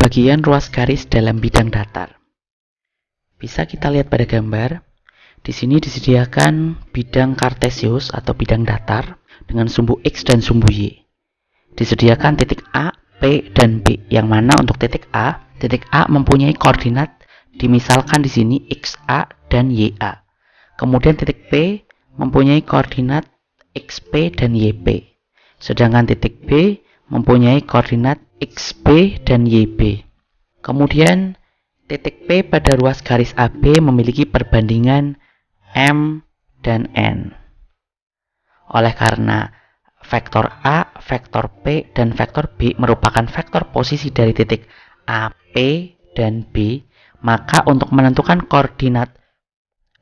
Pembagian ruas garis dalam bidang datar. Bisa kita lihat pada gambar. Di sini disediakan bidang kartesius atau bidang datar dengan sumbu X dan sumbu Y. Disediakan titik A, P, dan B. Yang mana untuk titik A mempunyai koordinat dimisalkan di sini XA dan YA. Kemudian titik P mempunyai koordinat XP dan YP. Sedangkan titik B mempunyai koordinat XB dan YB. Kemudian titik P pada ruas garis AB memiliki perbandingan M dan N. Oleh karena vektor A, vektor P, dan vektor B merupakan vektor posisi dari titik A, P, dan B, maka untuk menentukan koordinat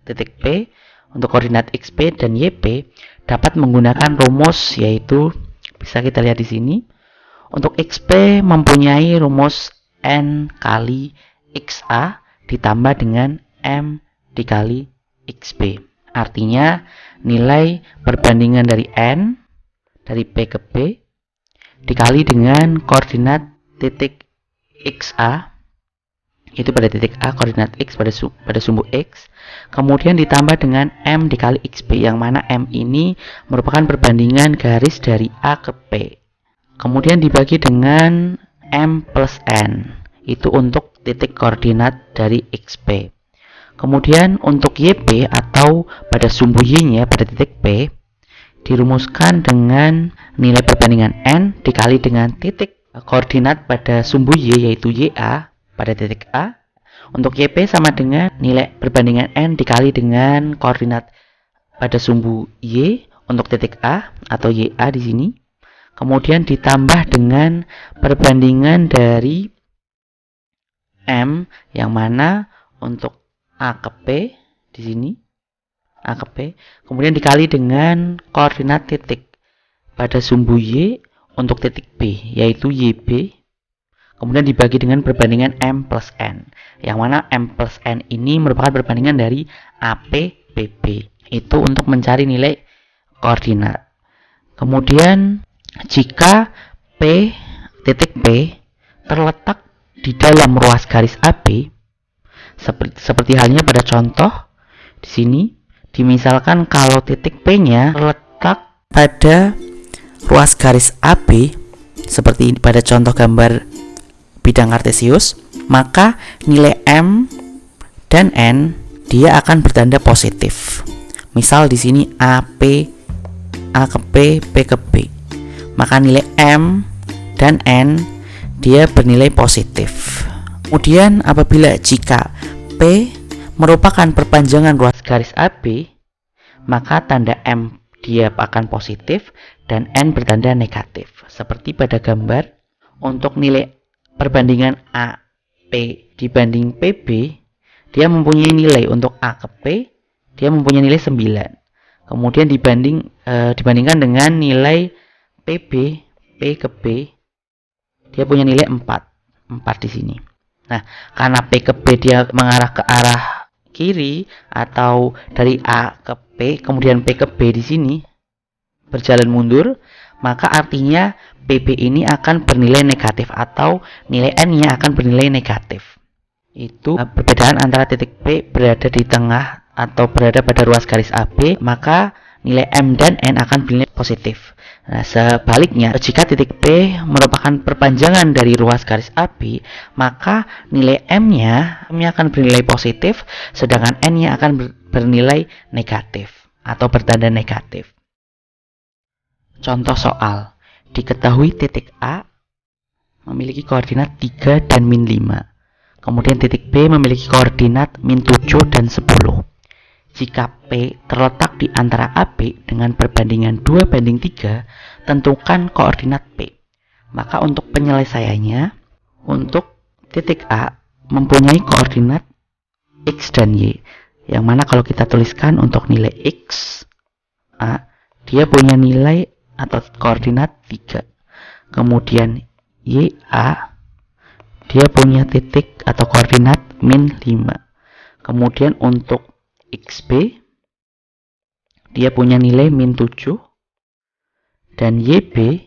titik P untuk koordinat XP dan YP dapat menggunakan rumus, yaitu bisa kita lihat di sini. Untuk XP mempunyai rumus N kali XA ditambah dengan M dikali XB. Artinya nilai perbandingan dari N dari P ke B dikali dengan koordinat titik XA, itu pada titik A koordinat X pada sumbu X, kemudian ditambah dengan M dikali XB, yang mana M ini merupakan perbandingan garis dari A ke P. Kemudian dibagi dengan M plus N, itu untuk titik koordinat dari XP. Kemudian untuk YP atau pada sumbu Y-nya pada titik P dirumuskan dengan nilai perbandingan N dikali dengan titik koordinat pada sumbu Y, yaitu YA pada titik A. Untuk YP sama dengan nilai perbandingan N dikali dengan koordinat pada sumbu Y untuk titik A atau YA di sini. Kemudian ditambah dengan perbandingan dari M, yang mana untuk A ke P di sini, A ke P, kemudian dikali dengan koordinat titik pada sumbu Y untuk titik B, yaitu YB, kemudian dibagi dengan perbandingan M plus N, yang mana M plus N ini merupakan perbandingan dari AP PB, itu untuk mencari nilai koordinat. Kemudian jika P titik P terletak di dalam ruas garis AB, seperti halnya pada contoh di sini, dimisalkan kalau titik P-nya terletak pada ruas garis AB seperti pada contoh gambar bidang kartesius, maka nilai M dan N dia akan bertanda positif. Misal di sini AP, A ke P, P ke B. Maka nilai M dan N dia bernilai positif. Kemudian apabila jika P merupakan perpanjangan ruas garis AB, maka tanda M dia akan positif dan N bertanda negatif. Seperti pada gambar, untuk nilai perbandingan AP dibanding PB, dia mempunyai nilai untuk A ke P, dia mempunyai nilai 9. Kemudian dibandingkan dengan nilai PB, P ke B, dia punya nilai 4 di sini. Nah, karena P ke B dia mengarah ke arah kiri atau dari A ke P, kemudian P ke B di sini berjalan mundur, maka artinya PB ini akan bernilai negatif atau nilai N-nya akan bernilai negatif. Itu perbedaan antara titik P berada di tengah atau berada pada ruas garis AB, maka nilai M dan N akan bernilai positif. Nah, sebaliknya, jika titik P merupakan perpanjangan dari ruas garis AB, maka nilai M-nya akan bernilai positif, sedangkan N-nya akan bernilai negatif atau bertanda negatif. Contoh soal, diketahui titik A memiliki koordinat 3 dan min 5. Kemudian titik B memiliki koordinat min 7 dan 10. Jika P terletak di antara AB dengan perbandingan 2:3, tentukan koordinat P. Maka untuk penyelesaiannya, untuk titik A mempunyai koordinat X dan Y, yang mana kalau kita tuliskan untuk nilai X A, dia punya nilai atau koordinat 3. Kemudian YA, dia punya titik atau koordinat min 5. Kemudian untuk XB, dia punya nilai min 7. Dan YB,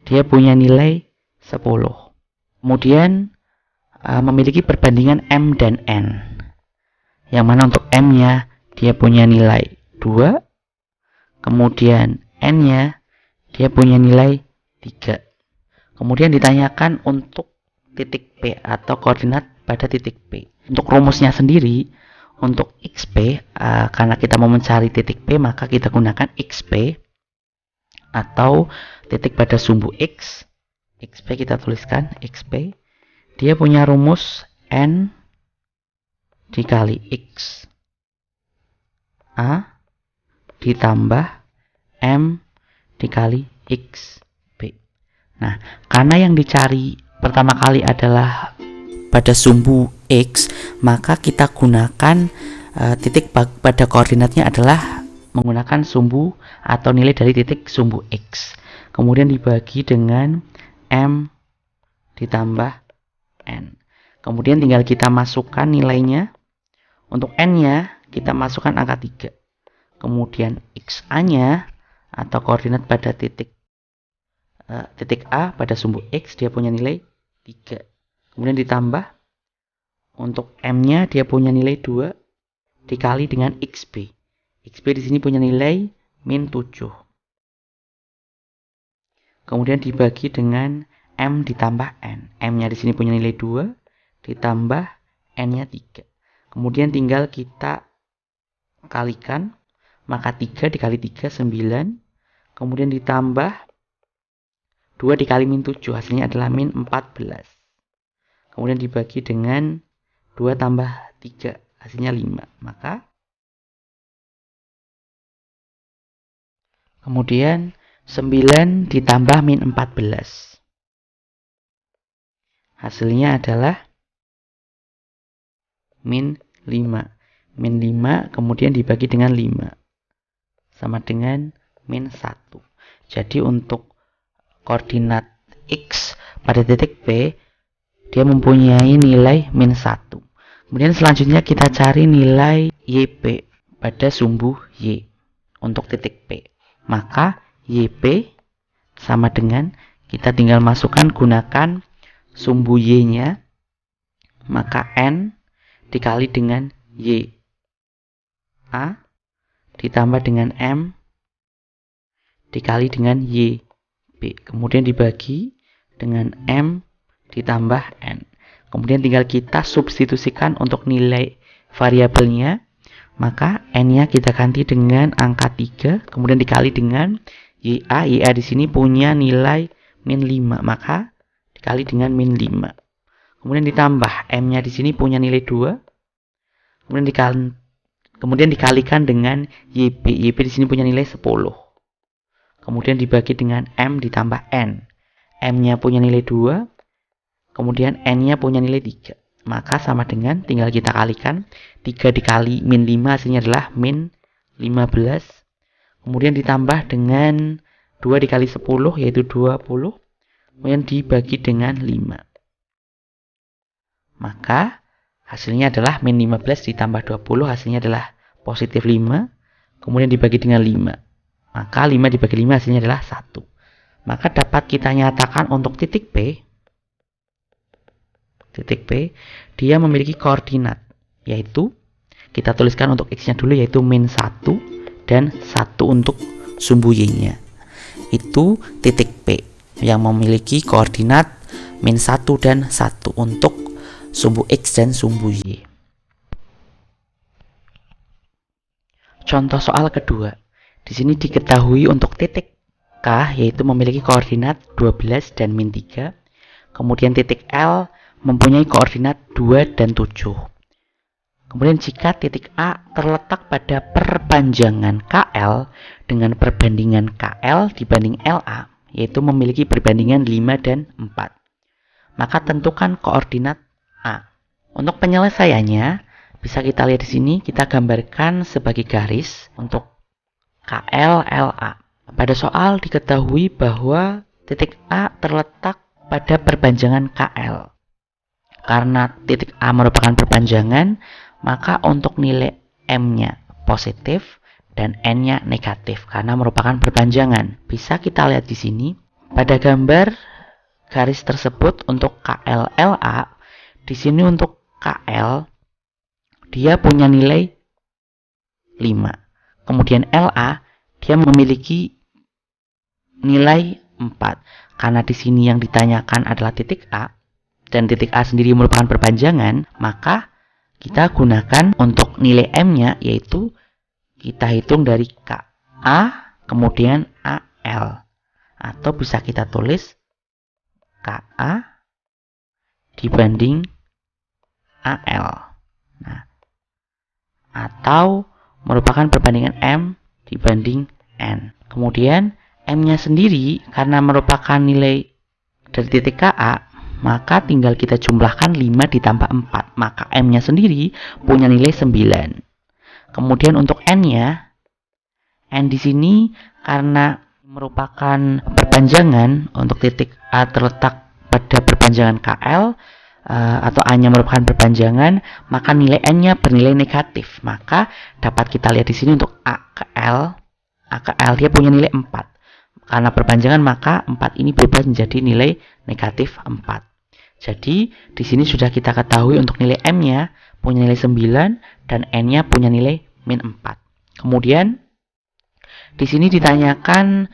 dia punya nilai 10. Kemudian memiliki perbandingan M dan N. Yang mana untuk M-nya dia punya nilai 2, kemudian N-nya dia punya nilai 3. Kemudian ditanyakan untuk titik P atau koordinat pada titik P. Untuk rumusnya sendiri, untuk XP, karena kita mau mencari titik P, maka kita gunakan XP atau titik pada sumbu X. XP kita tuliskan XP. Dia punya rumus N dikali X A ditambah M dikali X B. Nah, karena yang dicari pertama kali adalah pada sumbu X, maka kita gunakan titik pada koordinatnya adalah menggunakan sumbu atau nilai dari titik sumbu X. Kemudian dibagi dengan M ditambah N. Kemudian tinggal kita masukkan nilainya. Untuk N-nya kita masukkan angka 3. Kemudian XA-nya atau koordinat pada titik A pada sumbu X dia punya nilai 3. Kemudian ditambah untuk M-nya dia punya nilai 2 dikali dengan XB. XB di sini punya nilai min 7. Kemudian dibagi dengan M ditambah N. M-nya di sini punya nilai 2 ditambah N-nya 3. Kemudian tinggal kita kalikan, maka 3 dikali 3 9. Kemudian ditambah 2 dikali min 7, hasilnya adalah min 14. Kemudian dibagi dengan 2 tambah 3, hasilnya 5. Maka kemudian 9 ditambah min 14. Hasilnya adalah min 5. Min 5 kemudian dibagi dengan 5. Sama dengan min 1. Jadi untuk koordinat X pada titik P, dia mempunyai nilai min 1. Kemudian selanjutnya kita cari nilai YP pada sumbu Y untuk titik P. Maka YP sama dengan, kita tinggal masukkan gunakan sumbu Y-nya, maka N dikali dengan Y A ditambah dengan M dikali dengan Y B. Kemudian dibagi dengan M ditambah N. Kemudian tinggal kita substitusikan untuk nilai variabelnya. Maka N-nya kita ganti dengan angka 3. Kemudian dikali dengan YA. YA di sini punya nilai min 5. Maka dikali dengan min 5. Kemudian ditambah M-nya di sini punya nilai 2. Kemudian dikalikan dengan YP. YP di sini punya nilai 10. Kemudian dibagi dengan M ditambah N. M-nya punya nilai 2. Kemudian N-nya punya nilai 3. Maka sama dengan, tinggal kita kalikan. 3 dikali min 5 hasilnya adalah min 15. Kemudian ditambah dengan 2 dikali 10 yaitu 20. Kemudian dibagi dengan 5. Maka hasilnya adalah min 15 ditambah 20, hasilnya adalah positif 5. Kemudian dibagi dengan 5. Maka 5 dibagi 5 hasilnya adalah 1. Maka dapat kita nyatakan untuk titik P, dia memiliki koordinat, yaitu kita tuliskan untuk X-nya dulu, yaitu min 1 dan 1 untuk sumbu Y-nya. Itu titik P yang memiliki koordinat min 1 dan 1 untuk sumbu X dan sumbu Y. Contoh soal kedua. Di sini diketahui untuk titik K yaitu memiliki koordinat 12 dan min 3. Kemudian titik L mempunyai koordinat 2 dan 7. Kemudian jika titik A terletak pada perpanjangan KL dengan perbandingan KL dibanding LA, yaitu memiliki perbandingan 5 dan 4. Maka tentukan koordinat A. Untuk penyelesaiannya bisa kita lihat di sini, kita gambarkan sebagai garis untuk KL LA. Pada soal diketahui bahwa titik A terletak pada perpanjangan KL. Karena titik A merupakan perpanjangan, maka untuk nilai M-nya positif dan N-nya negatif karena merupakan perpanjangan. Bisa kita lihat di sini pada gambar garis tersebut untuk KLLA di sini untuk KL dia punya nilai 5. Kemudian LA dia memiliki nilai 4. Karena di sini yang ditanyakan adalah titik A dan titik A sendiri merupakan perpanjangan, maka kita gunakan untuk nilai M-nya, yaitu kita hitung dari KA kemudian AL, atau bisa kita tulis KA dibanding AL. Nah, atau merupakan perbandingan M dibanding N. Kemudian M-nya sendiri karena merupakan nilai dari titik KA, maka tinggal kita jumlahkan 5 ditambah 4. Maka M-nya sendiri punya nilai 9. Kemudian untuk N-nya, N di sini karena merupakan perpanjangan, untuk titik A terletak pada perpanjangan KL, atau A-nya merupakan perpanjangan, maka nilai N-nya bernilai negatif. Maka dapat kita lihat di sini untuk A ke L dia punya nilai 4. Karena perpanjangan maka 4 ini berubah menjadi nilai negatif 4. Jadi di sini sudah kita ketahui untuk nilai M-nya punya nilai 9 dan N-nya punya nilai min 4. Kemudian di sini ditanyakan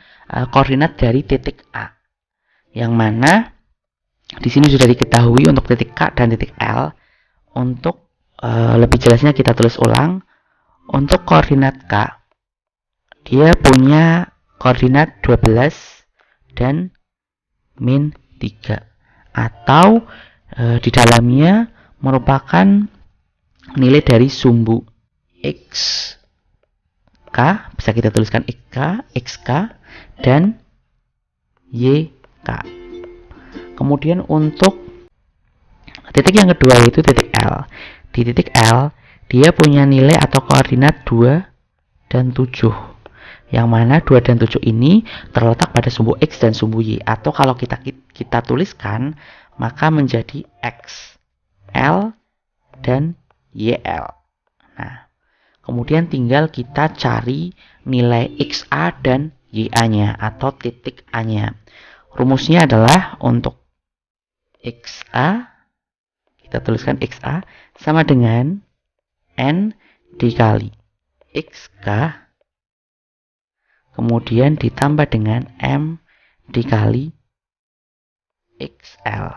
koordinat dari titik A, yang mana di sini sudah diketahui untuk titik K dan titik L. Untuk lebih jelasnya kita tulis ulang. Untuk koordinat K, dia punya koordinat 12 dan min 3, atau di dalamnya merupakan nilai dari sumbu X K, bisa kita tuliskan XK dan YK. Kemudian untuk titik yang kedua yaitu titik L. Di titik L dia punya nilai atau koordinat 2 dan 7. Yang mana 2 dan 7 ini terletak pada sumbu X dan sumbu Y. Atau kalau kita tuliskan, maka menjadi X, L, dan YL. Nah, kemudian tinggal kita cari nilai XA dan YA-nya atau titik A-nya. Rumusnya adalah untuk XA, kita tuliskan XA sama dengan N dikali XK, kemudian ditambah dengan M dikali XL,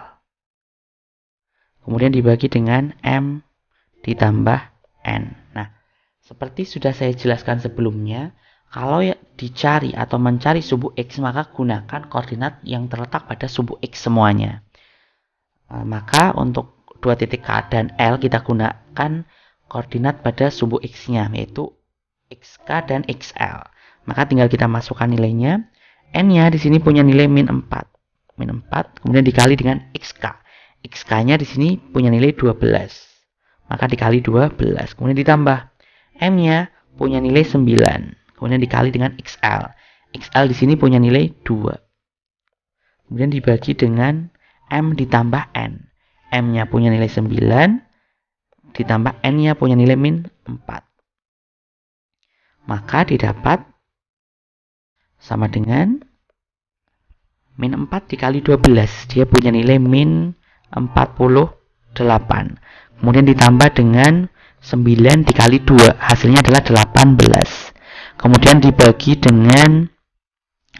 kemudian dibagi dengan M ditambah N. Nah, seperti sudah saya jelaskan sebelumnya, kalau dicari atau mencari sumbu X, maka gunakan koordinat yang terletak pada sumbu X semuanya. Maka untuk dua titik K dan L kita gunakan koordinat pada sumbu X-nya, yaitu XK dan XL. Maka tinggal kita masukkan nilainya. N-nya di sini punya nilai min 4. Min 4 kemudian dikali dengan XK. XK-nya di sini punya nilai 12. Maka dikali 12. Kemudian ditambah M-nya punya nilai 9. Kemudian dikali dengan XL. XL di sini punya nilai 2. Kemudian dibagi dengan M ditambah N. M-nya punya nilai 9 ditambah N-nya punya nilai min 4. Maka didapat sama dengan min 4 dikali 12. Dia punya nilai min 48. Kemudian ditambah dengan 9 dikali 2. Hasilnya adalah 18. Kemudian dibagi dengan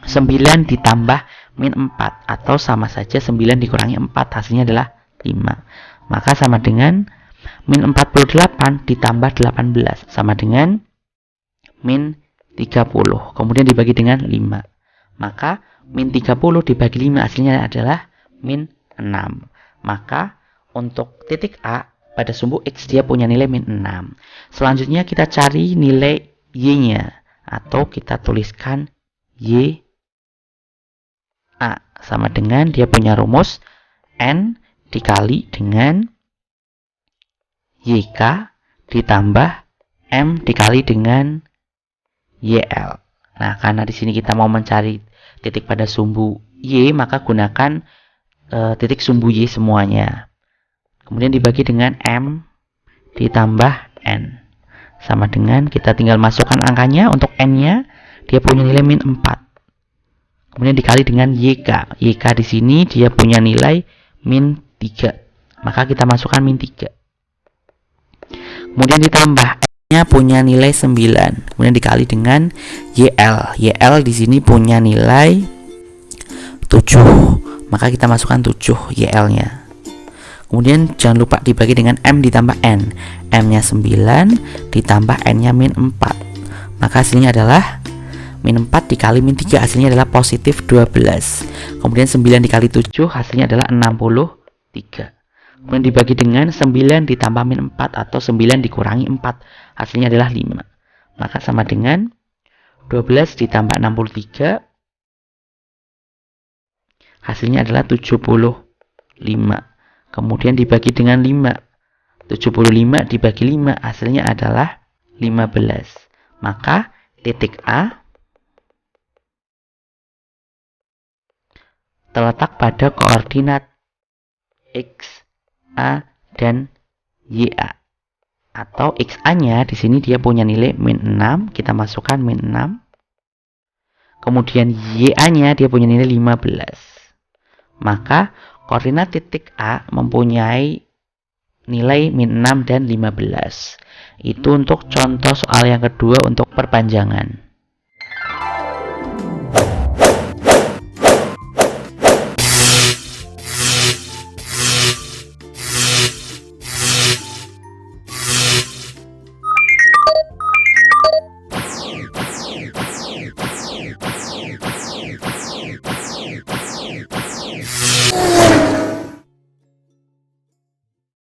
9 ditambah min 4. Atau sama saja 9 dikurangi 4. Hasilnya adalah 5. Maka sama dengan min 48 ditambah 18. Sama dengan min 30. Kemudian dibagi dengan 5. Maka min 30 dibagi 5 hasilnya adalah min 6. Maka untuk titik A pada sumbu X dia punya nilai min 6. Selanjutnya kita cari nilai Y-nya, atau kita tuliskan Y A sama dengan dia punya rumus N dikali dengan YK ditambah M dikali dengan YL. Nah, karena di sini kita mau mencari titik pada sumbu Y, maka gunakan titik sumbu Y semuanya. Kemudian dibagi dengan M ditambah N. Sama dengan kita tinggal masukkan angkanya. Untuk N-nya dia punya nilai min 4. Kemudian dikali dengan YK. YK di sini dia punya nilai min 3. maka kita masukkan min 3. Kemudian ditambah N-nya punya nilai 9, kemudian dikali dengan YL. YL di sini punya nilai 7, maka kita masukkan 7 YL-nya. Kemudian jangan lupa dibagi dengan M ditambah N. M-nya 9 ditambah N-nya min 4, maka hasilnya adalah min 4 dikali min 3, hasilnya adalah positif 12. Kemudian 9 dikali 7 hasilnya adalah 63. Kemudian dibagi dengan 9 ditambah min 4 atau 9 dikurangi 4, hasilnya adalah 5. Maka sama dengan 12 ditambah 63, hasilnya adalah 75. Kemudian dibagi dengan 5. 75 dibagi 5 hasilnya adalah 15. Maka titik A terletak pada koordinat X, A, dan YA. Atau XA-nya di sini dia punya nilai min 6, kita masukkan min 6. Kemudian YA-nya dia punya nilai 15. Maka koordinat titik A mempunyai nilai min 6 dan 15. Itu untuk contoh soal yang kedua untuk perpanjangan.